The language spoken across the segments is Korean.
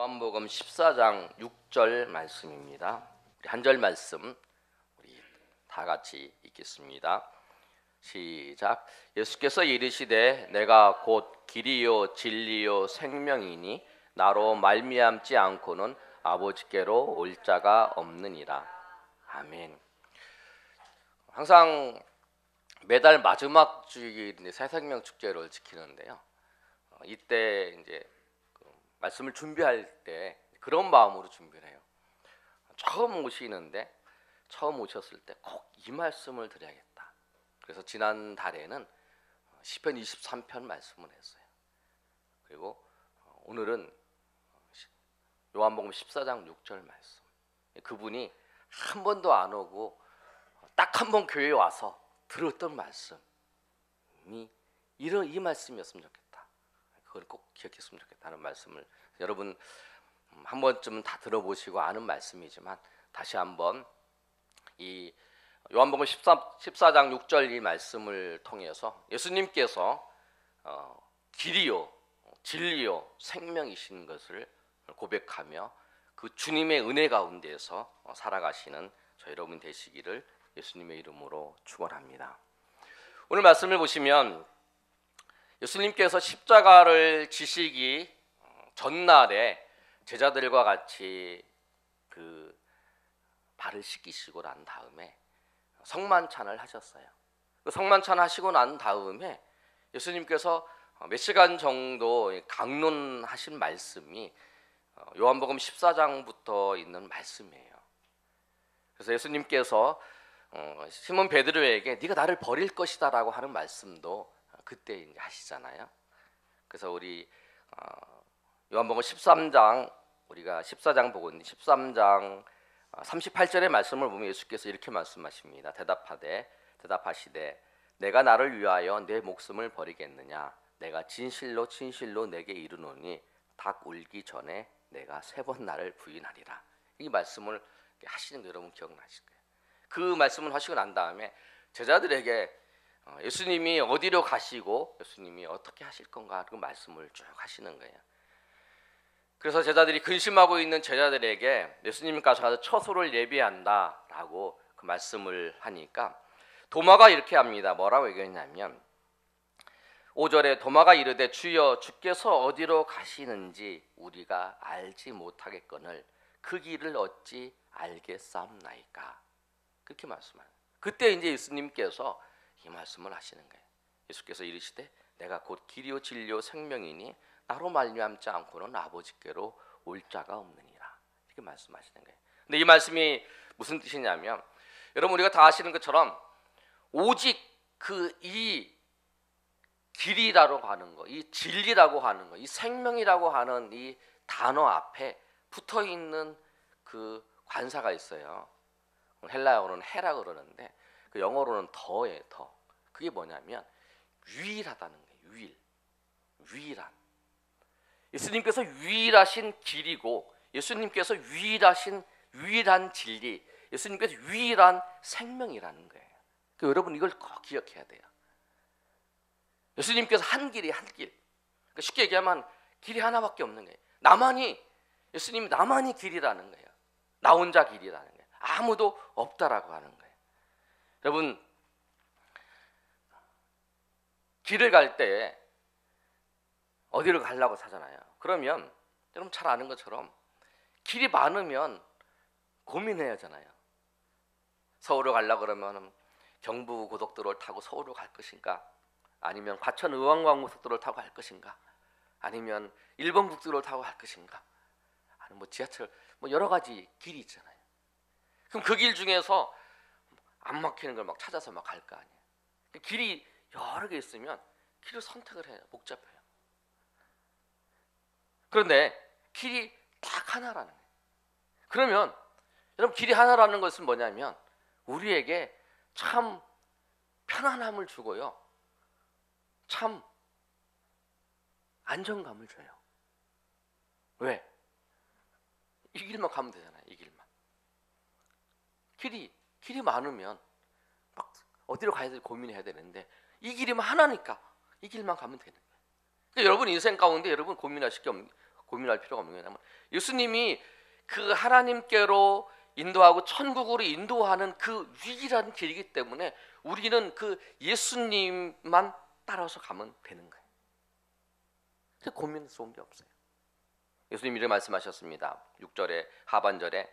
요한복음 14장 6절 말씀입니다. 우리 한 절 말씀 우리 다 같이 읽겠습니다. 시작. 예수께서 이르시되 내가 곧 길이요 진리요 생명이니 나로 말미암지 않고는 아버지께로 올 자가 없느니라. 아멘. 항상 매달 마지막 주일인데 새생명 축제를 지키는데요. 이때 이제 말씀을 준비할 때 그런 마음으로 준비를 해요. 처음 오셨을 때 꼭 이 말씀을 드려야겠다. 그래서 지난 달에는 시편 23편 말씀을 했어요. 그리고 오늘은 요한복음 14장 6절 말씀. 그분이 한 번도 안 오고 딱 한 번 교회에 와서 들었던 말씀이 이 말씀이었으면 좋겠다. 그걸 꼭 기억했으면 좋겠다는 말씀을 여러분 한 번쯤은 다 들어보시고 아는 말씀이지만 다시 한번 이 요한복음 14장 6절 이 말씀을 통해서 예수님께서 길이요 진리요 생명이신 것을 고백하며 그 주님의 은혜 가운데에서 살아가시는 저 여러분 되시기를 예수님의 이름으로 축원합니다. 오늘 말씀을 보시면 예수님께서 십자가를 지시기 전날에 제자들과 같이 그 발을 씻기시고 난 다음에 성만찬을 하셨어요. 그 성만찬 하시고 난 다음에 예수님께서 몇 시간 정도 강론하신 말씀이 요한복음 14장부터 있는 말씀이에요. 그래서 예수님께서 시몬 베드로에게 네가 나를 버릴 것이다라고 하는 말씀도 그때 이제 하시잖아요. 그래서 우리 요한복음 13장 우리가 14장 보고 있는데 13장 38절의 말씀을 보면 예수께서 이렇게 말씀하십니다. 대답하시되 내가 나를 위하여 내 목숨을 버리겠느냐? 내가 진실로 내게 이르노니 닭 울기 전에 내가 3번 나를 부인하리라. 이 말씀을 하시는 거 여러분 기억나실 거예요. 그 말씀을 하시고 난 다음에 제자들에게 예수님이 어디로 가시고 예수님이 어떻게 하실 건가 그 말씀을 쭉 하시는 거예요. 그래서 제자들이 근심하고 있는 제자들에게 예수님이 가서 처소를 예비한다라고 그 말씀을 하니까 도마가 이렇게 합니다. 뭐라고 얘기했냐면 5절에 도마가 이르되 주여 주께서 어디로 가시는지 우리가 알지 못하겠거늘 그 길을 어찌 알겠사옵나이까. 그렇게 말씀하는. 그때 이제 예수님께서 이 말씀을 하시는 거예요. 예수께서 이르시되 내가 곧 길이요 진리요 생명이니 나로 말미암지 않고는 아버지께로 올 자가 없느니라. 이렇게 말씀하시는 거예요. 근데 이 말씀이 무슨 뜻이냐면 여러분 우리가 다 아시는 것처럼 오직 이 길이라고 하는 거, 이 진리라고 하는 거, 이 생명이라고 하는 이 단어 앞에 붙어 있는 그 관사가 있어요. 헬라어로는 해라 그러는데 그 영어로는 더예요. 더. 그게 뭐냐면 유일하다는 거예요. 유일한. 예수님께서 유일하신 길이고 예수님께서 유일한 진리, 예수님께서 유일한 생명이라는 거예요. 그러니까 여러분 이걸 꼭 기억해야 돼요. 예수님께서 한 길이 한 길. 그러니까 쉽게 얘기하면 길이 하나밖에 없는 거예요. 예수님이 나만이 길이라는 거예요. 나 혼자 길이라는 거예요. 아무도 없다라고 하는 거예요. 여러분 길을 갈 때 어디를 가려고 하잖아요. 그러면 여러분 잘 아는 것처럼 길이 많으면 고민해야 하잖아요. 서울을 가려고 그러면 경부 고속도로를 타고 서울로 갈 것인가? 아니면 과천 의왕고속도로를 타고 갈 것인가? 아니면 일본 국도로를 타고 갈 것인가? 아니면 뭐 지하철 여러 가지 길이 있잖아요. 그럼 그 길 중에서 안 막히는 걸 막 찾아서 막 갈 거 아니에요. 길이 여러 개 있으면 길을 선택을 해요. 복잡해요. 그런데 길이 딱 하나라는 거예요. 그러면 여러분 길이 하나라는 것은 뭐냐면 우리에게 참 편안함을 주고요. 참 안정감을 줘요. 왜? 이 길만 가면 되잖아요. 이 길만. 길이 많으면 막 어디로 가야 될지 고민해야 되는데 이 길이면 하나니까 이 길만 가면 되는 거예요. 그러니까 여러분 인생 가운데 여러분 고민할 필요가 없는 게 뭐냐면 예수님이 그 하나님께로 인도하고 천국으로 인도하는 그 유일한 길이기 때문에 우리는 그 예수님만 따라서 가면 되는 거예요. 그래서 고민스러운 게 없어요. 예수님이 이렇게 말씀하셨습니다. 6절에 하반절에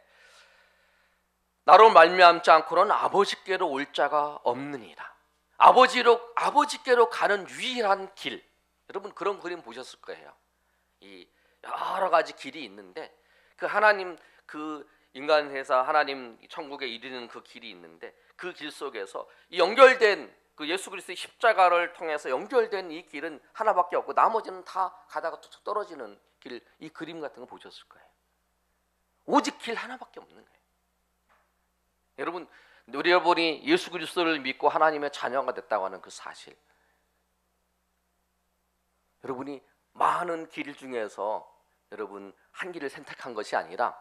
나로 말미암지 않고는 아버지께로 올 자가 없느니라. 아버지께로 가는 유일한 길. 여러분 그런 그림 보셨을 거예요. 이 여러 가지 길이 있는데 그 하나님 그 인간 회사 하나님 천국에 이르는 그 길이 있는데 그 길 속에서 이 연결된 그 예수 그리스도의 십자가를 통해서 연결된 이 길은 하나밖에 없고 나머지는 다 가다가 툭툭 떨어지는 길, 이 그림 같은 거 보셨을 거예요. 오직 길 하나밖에 없는 거예요. 여러분 우리 여러분이 예수 그리스도를 믿고 하나님의 자녀가 됐다고 하는 그 사실, 여러분이 많은 길 중에서 여러분 한 길을 선택한 것이 아니라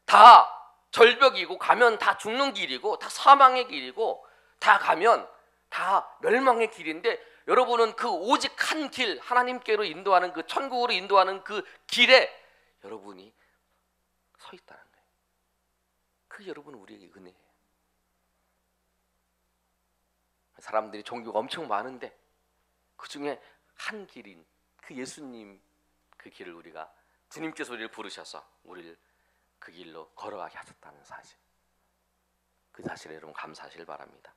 다 절벽이고 가면 다 죽는 길이고 다 사망의 길이고 다 가면 다 멸망의 길인데 여러분은 그 오직 한 길, 하나님께로 인도하는 그 천국으로 인도하는 그 길에 여러분이 서 있다는 거예요. 그 여러분 우리에게 은혜예요. 사람들이 종교가 엄청 많은데 그 중에 한 길인 그 예수님 그 길을 우리가 주님께서 우리를 부르셔서 우리를 그 길로 걸어가게 하셨다는 사실, 그 사실에 여러분 감사하시길 바랍니다.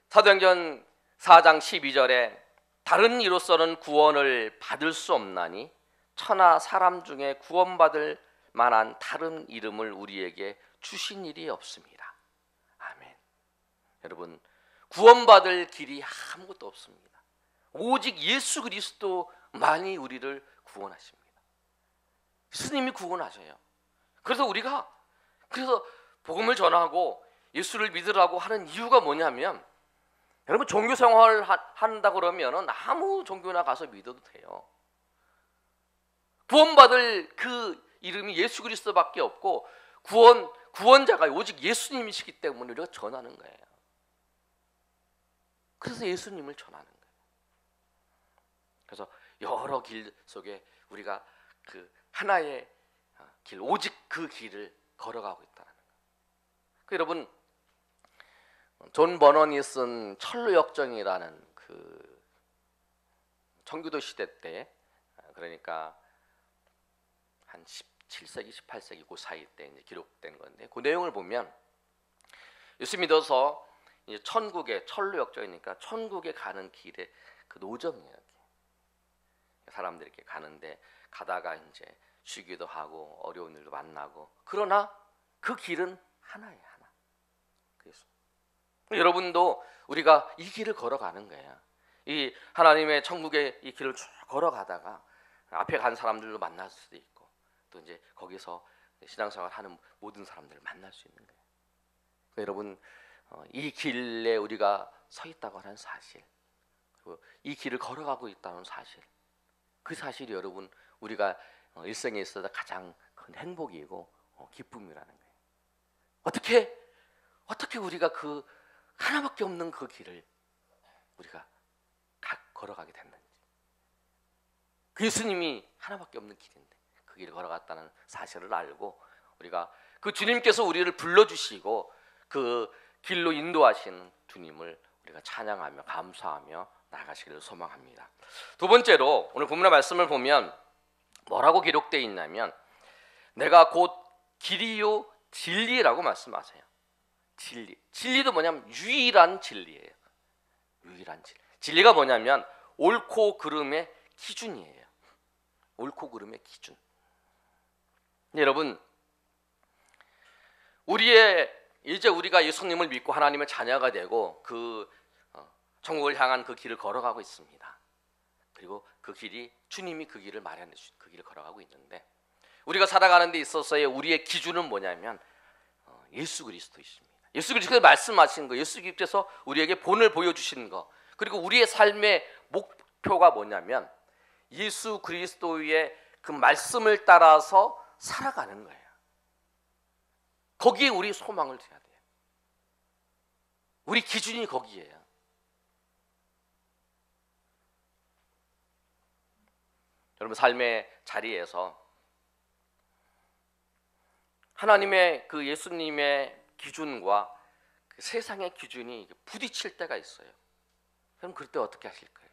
사도행전 4장 12절에 다른 이로서는 구원을 받을 수 없나니 천하 사람 중에 구원받을 만한 다른 이름을 우리에게 주신 일이 없습니다. 아멘. 여러분 구원받을 길이 아무것도 없습니다. 오직 예수 그리스도만이 우리를 구원하십니다. 예수님이 구원하셔요. 그래서 우리가 복음을 전하고 예수를 믿으라고 하는 이유가 뭐냐면 여러분 종교 생활을 한다 그러면은 아무 종교나 가서 믿어도 돼요. 구원받을 그 이름이 예수 그리스도밖에 없고 구원자가 오직 예수님이시기 때문에 우리가 전하는 거예요. 그래서 예수님을 전하는 거예요. 그래서 여러 길 속에 우리가 그 하나의 길, 오직 그 길을 걸어가고 있다는 거예요. 여러분 존 버넌이 쓴 철로역정이라는 그 청교도 시대 때, 그러니까 한 17세기, 18세기 그 사이 때 이제 기록된 건데 그 내용을 보면 예수 믿어서 이제 천국에 철로역정이니까 천국에 가는 길에 그 노정이에요. 사람들이 이렇게 가는데 가다가 이제 쉬기도 하고 어려운 일도 만나고 그러나 그 길은 하나예요, 하나. 그래서 여러분도 우리가 이 길을 걸어가는 거예요. 이 하나님의 천국의 이 길을 쭉 걸어가다가 앞에 간 사람들도 만날 수도 있고 또 이제 거기서 신앙생활 하는 모든 사람들을 만날 수 있는 거예요. 여러분 이 길에 우리가 서 있다고 하는 사실, 그리고 이 길을 걸어가고 있다는 사실, 그 사실이 여러분 우리가 일생에 있어서 가장 큰 행복이고 기쁨이라는 거예요. 어떻게 우리가 그 하나밖에 없는 그 길을 우리가 걸어가게 됐는지, 그 예수님이 하나밖에 없는 길인데 그 길을 걸어갔다는 사실을 알고 우리가 그 주님께서 우리를 불러주시고 그 길로 인도하신 주님을 우리가 찬양하며 감사하며 나아가시기를 소망합니다. 두 번째로 오늘 본문의 말씀을 보면 뭐라고 기록되어 있냐면 내가 곧 길이요 진리라고 말씀하세요. 진리도 뭐냐면 유일한 진리예요. 유일한 진리. 진리가 뭐냐면 옳고 그름의 기준이에요. 옳고 그름의 기준. 여러분 이제 우리가 예수님을 믿고 하나님의 자녀가 되고 그 천국을 향한 그 길을 걸어가고 있습니다. 그리고 그 길이 주님이 그 길을 마련해 주신 그 길을 걸어가고 있는데 우리가 살아가는 데 있어서의 우리의 기준은 뭐냐면 예수 그리스도이십니다. 예수 그리스도께서 말씀하신 거, 예수 그리스도께서 우리에게 본을 보여주신 거, 그리고 우리의 삶의 목표가 뭐냐면 예수 그리스도의 그 말씀을 따라서 살아가는 거예요. 거기에 우리 소망을 둬야 돼요. 우리 기준이 거기에요. 여러분 삶의 자리에서 하나님의 그 예수님의 기준과 그 세상의 기준이 부딪힐 때가 있어요. 그럼 그때 어떻게 하실 거예요?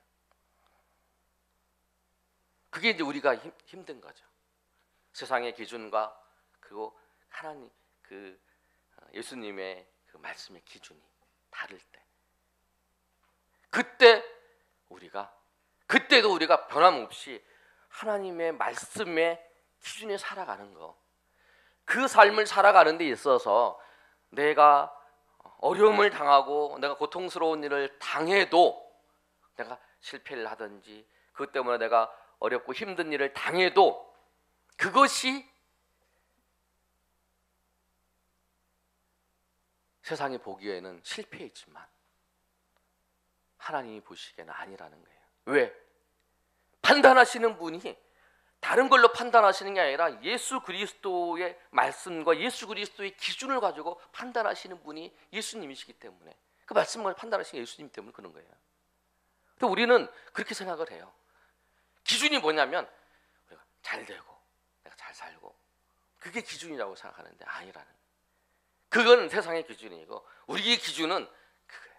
그게 이제 우리가 힘든 거죠. 세상의 기준과 그리고 하나님 그 예수님의 그 말씀의 기준이 다를 때, 그때도 우리가 변함없이 하나님의 말씀의 기준에 살아가는 거, 그 삶을 살아가는 데 있어서 내가 어려움을 당하고 내가 고통스러운 일을 당해도, 내가 실패를 하든지 그것 때문에 내가 어렵고 힘든 일을 당해도 그것이 세상이 보기에는 실패이지만 하나님이 보시기에는 아니라는 거예요. 왜? 판단하시는 분이 다른 걸로 판단하시는 게 아니라 예수 그리스도의 말씀과 예수 그리스도의 기준을 가지고 판단하시는 분이 예수님이시기 때문에, 그 말씀을 판단하시는 예수님 때문에 그런 거예요. 근데 우리는 그렇게 생각을 해요. 기준이 뭐냐면 내가 잘 되고 내가 잘 살고, 그게 기준이라고 생각하는데 아니라는 거예요. 그건 세상의 기준이고 우리의 기준은 그거예요.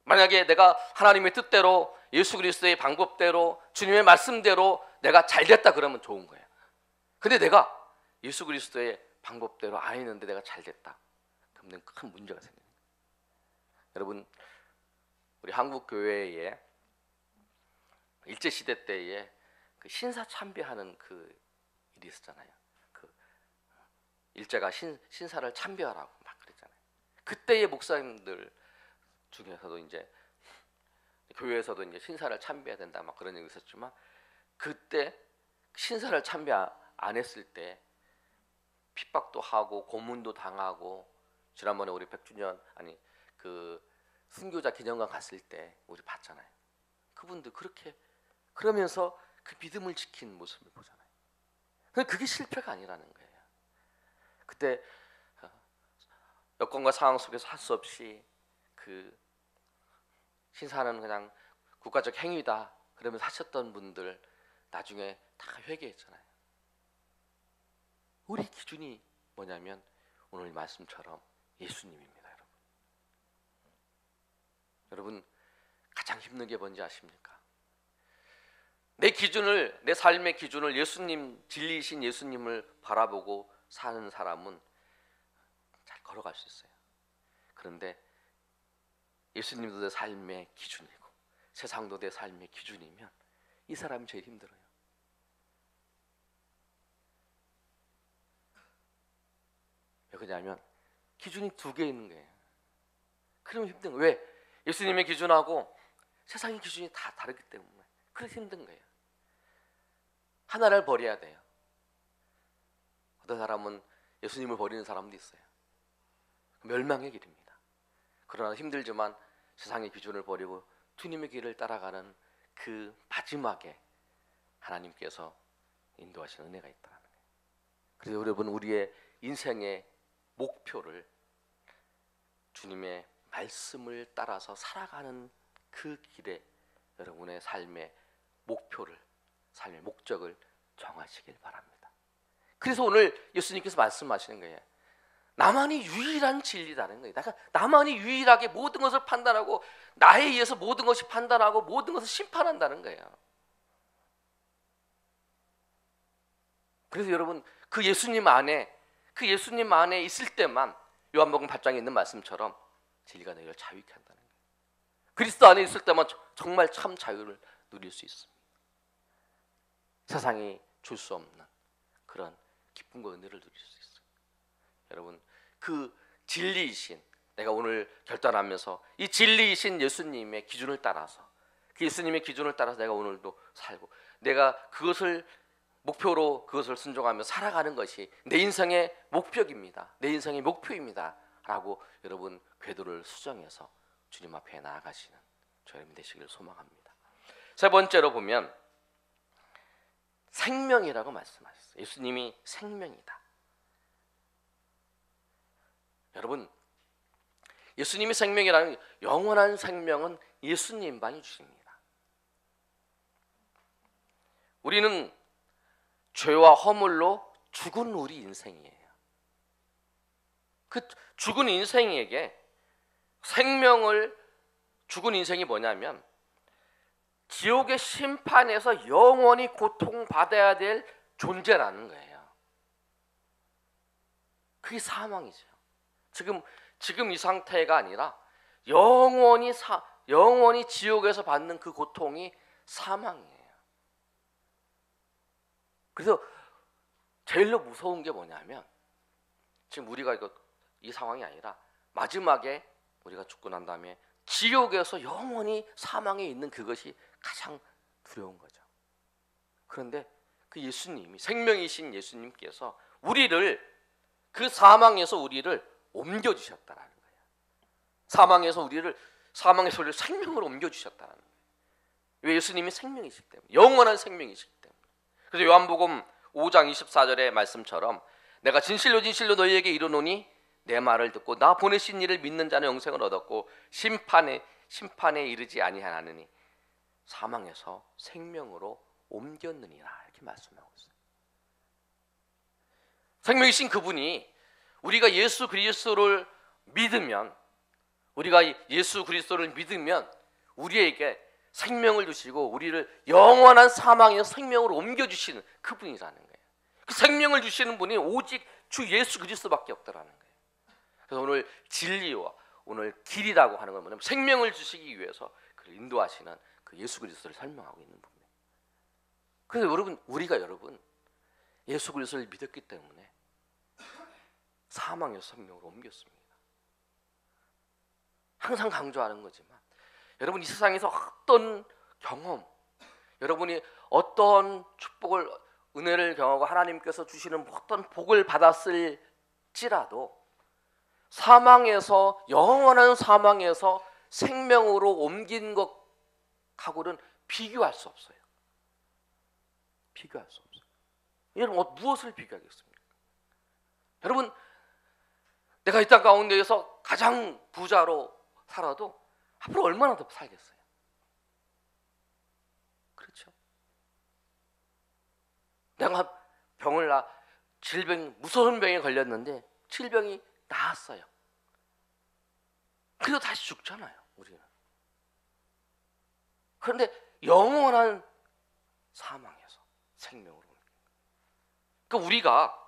만약에 내가 하나님의 뜻대로 예수 그리스도의 방법대로 주님의 말씀대로 내가 잘 됐다 그러면 좋은 거예요. 근데 내가 예수 그리스도의 방법대로 안 했는데 내가 잘 됐다, 그러면 큰 문제가 생깁니다. 여러분, 우리 한국 교회에 일제 시대 때에 그 신사 참배하는 그 일이 있었잖아요. 그 일제가 신사를 참배하라고 막 그랬잖아요. 그때의 목사님들 중에서도 이제 교회에서도 이제 신사를 참배해야 된다 막 그런 얘기 있었지만, 그때 신사를 참배 안 했을 때 핍박도 하고 고문도 당하고, 지난번에 우리 100주년 그 순교자 기념관 갔을 때 우리 봤잖아요. 그분들 그렇게 그러면서 그 믿음을 지킨 모습을 보잖아요. 근데 그게 실패가 아니라는 거예요. 그때 여건과 상황 속에서 할 수 없이 그 신사는 그냥 국가적 행위다 그러면서 하셨던 분들 나중에 다 회개했잖아요. 우리 기준이 뭐냐면 오늘 말씀처럼 예수님입니다. 여러분, 가장 힘든 게 뭔지 아십니까? 내 기준을, 내 삶의 기준을 예수님, 진리이신 예수님을 바라보고 사는 사람은 잘 걸어갈 수 있어요. 그런데 예수님도 내 삶의 기준이고 세상도 내 삶의 기준이면 이 사람이 제일 힘들어요. 왜 그러냐면 기준이 두 개 있는 거예요. 그러면 힘든 거예요. 왜? 예수님의 기준하고 세상의 기준이 다 다르기 때문에 그래서 힘든 거예요. 하나를 버려야 돼요. 어떤 사람은 예수님을 버리는 사람도 있어요. 멸망의 길입니다. 그러나 힘들지만 세상의 기준을 버리고 주님의 길을 따라가는 그 마지막에 하나님께서 인도하시는 은혜가 있다는 거예요. 그래서 여러분, 우리의 인생의 목표를 주님의 말씀을 따라서 살아가는 그 길에 여러분의 삶의 목표를, 삶의 목적을 정하시길 바랍니다. 그래서 오늘 예수님께서 말씀하시는 거예요. 나만이 유일한 진리라는 거예요. 나만이 유일하게 모든 것을 판단하고 나에 의해서 모든 것이 판단하고 모든 것을 심판한다는 거예요. 그래서 여러분, 그 예수님 안에 있을 때만 요한복음 8장에 있는 말씀처럼 진리가 너희를 자유케 한다는 거예요. 그리스도 안에 있을 때만 정말 참 자유를 누릴 수 있습니다. 세상이 줄 수 없는 그런 기쁨과 은혜를 누릴 수 있어요. 여러분, 그 진리이신, 내가 오늘 결단하면서 이 진리이신 예수님의 기준을 따라서, 그 예수님의 기준을 따라서 내가 오늘도 살고, 내가 그것을 목표로 그것을 순종하며 살아가는 것이 내 인생의 목표입니다. 내 인생의 목표입니다. 라고 여러분 궤도를 수정해서 주님 앞에 나아가시는 저 여러분 되시길 소망합니다. 세 번째로 보면 생명이라고 말씀하셨어요. 예수님이 생명이다. 여러분, 예수님이 생명이라는, 영원한 생명은 예수님만이 주십니다. 우리는 죄와 허물로 죽은 우리 인생이에요. 그 죽은 인생에게 생명을 죽은 인생이 뭐냐면 지옥의 심판에서 영원히 고통받아야 될 존재라는 거예요. 그게 사망이죠. 지금 이 상태가 아니라 영원히 지옥에서 받는 그 고통이 사망이에요. 그래서 제일로 무서운 게 뭐냐면 지금 우리가 이 상황이 아니라 마지막에 우리가 죽고 난 다음에 지옥에서 영원히 사망에 있는 그것이 가장 두려운 거죠. 그런데 그 예수님이 생명이신 예수님께서 우리를 그 사망에서 우리를 옮겨 주셨다라는 거예요. 사망에서 우리를 생명으로 옮겨 주셨다라는 거예요. 왜? 예수님이 생명이시기 때문에, 영원한 생명이시기 때문에. 그래서 요한복음 5장 24절의 말씀처럼 내가 진실로 너희에게 이르노니 내 말을 듣고 나 보내신 이를 믿는 자는 영생을 얻었고 심판에 이르지 아니하나니 사망에서 생명으로 옮겼느니라, 이렇게 말씀하고 있어요. 생명이신 그분이 우리가 예수 그리스도를 믿으면 우리에게 생명을 주시고 우리를 영원한 사망에서 생명으로 옮겨주시는 그분이라는 거예요. 그 생명을 주시는 분이 오직 주 예수 그리스도밖에 없다라는 거예요. 그래서 오늘 진리와 오늘 길이라고 하는 건 뭐냐면 생명을 주시기 위해서 그를 인도하시는 그 예수 그리스도를 설명하고 있는 부분이에요. 그래서 우리가 예수 그리스도를 믿었기 때문에 사망에서 생명으로 옮겼습니다. 항상 강조하는 거지만 여러분, 이 세상에서 어떤 경험, 여러분이 어떤 축복을, 은혜를 경험하고 하나님께서 주시는 어떤 복을 받았을지라도 영원한 사망에서 생명으로 옮긴 것하고는 비교할 수 없어요. 비교할 수 없어요. 여러분, 무엇을 비교하겠습니까? 여러분, 내가 이 땅 가운데에서 가장 부자로 살아도 앞으로 얼마나 더 살겠어요? 그렇죠? 내가 무서운 병에 걸렸는데 질병이 나았어요. 그래도 다시 죽잖아요, 우리는. 그런데 영원한 사망에서 생명으로. 그러니까 우리가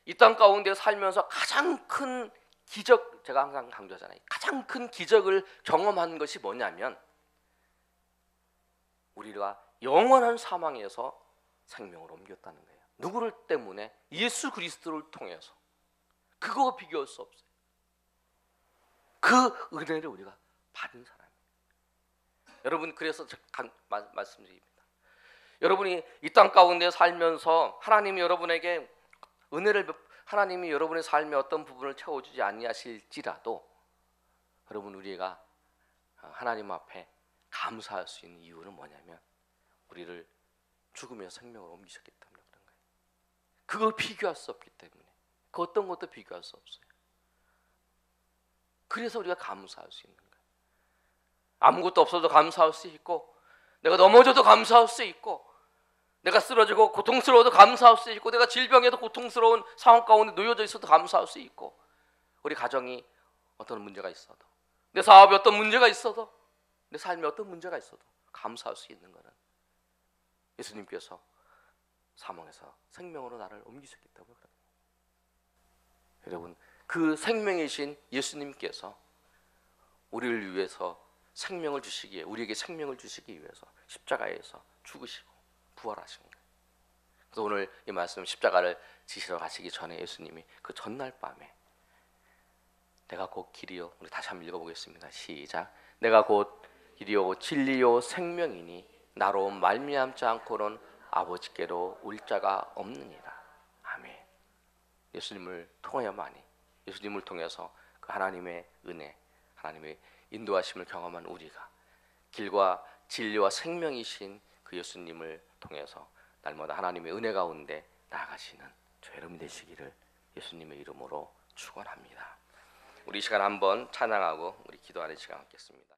이 땅 가운데 살면서 가장 큰 기적, 제가 항상 강조하잖아요. 가장 큰 기적을 경험한 것이 뭐냐면 우리가 영원한 사망에서 생명으로 옮겼다는 거예요. 누구를 때문에? 예수 그리스도를 통해서. 그거 비교할 수 없어요. 그 은혜를 우리가 받은 사람이에요. 여러분, 그래서 말씀드립니다. 여러분이 이 땅 가운데 살면서 하나님이 여러분의 삶의 어떤 부분을 채워주지 아니하실지라도 여러분, 우리가 하나님 앞에 감사할 수 있는 이유는 뭐냐면 우리를 죽음에서 생명으로 옮기셨기 때문에 그런 거예요. 그걸 비교할 수 없기 때문에, 그 어떤 것도 비교할 수 없어요. 그래서 우리가 감사할 수 있는 거예요. 아무것도 없어도 감사할 수 있고, 내가 넘어져도 감사할 수 있고, 내가 쓰러지고 고통스러워도 감사할 수 있고, 내가 질병에도 고통스러운 상황 가운데 놓여져 있어도 감사할 수 있고, 우리 가정이 어떤 문제가 있어도, 내 사업에 어떤 문제가 있어도, 내 삶에 어떤 문제가 있어도 감사할 수 있는 것은 예수님께서 사망에서 생명으로 나를 옮기셨기 때문에 그래요. 여러분, 그 생명이신 예수님께서 우리를 위해서 우리에게 생명을 주시기 위해서 십자가에서 죽으시고 부활하신 거예요. 그래서 오늘 이 말씀, 십자가를 지시러 가시기 전에 예수님이 그 전날 밤에 내가 곧 길이요, 우리 다시 한번 읽어보겠습니다. 시작. 내가 곧 길이요 진리요 생명이니 나로 말미암지 않고는 아버지께로 올 자가 없느니라. 아멘. 예수님을 통해서 그 하나님의 은혜, 하나님의 인도하심을 경험한 우리가 길과 진리와 생명이신 그 예수님을 통해서 날마다 하나님의 은혜 가운데 나아가시는 저 여러분이 되시기를 예수님의 이름으로 축원합니다. 우리 이 시간 한번 찬양하고 우리 기도하는 시간 갖겠습니다.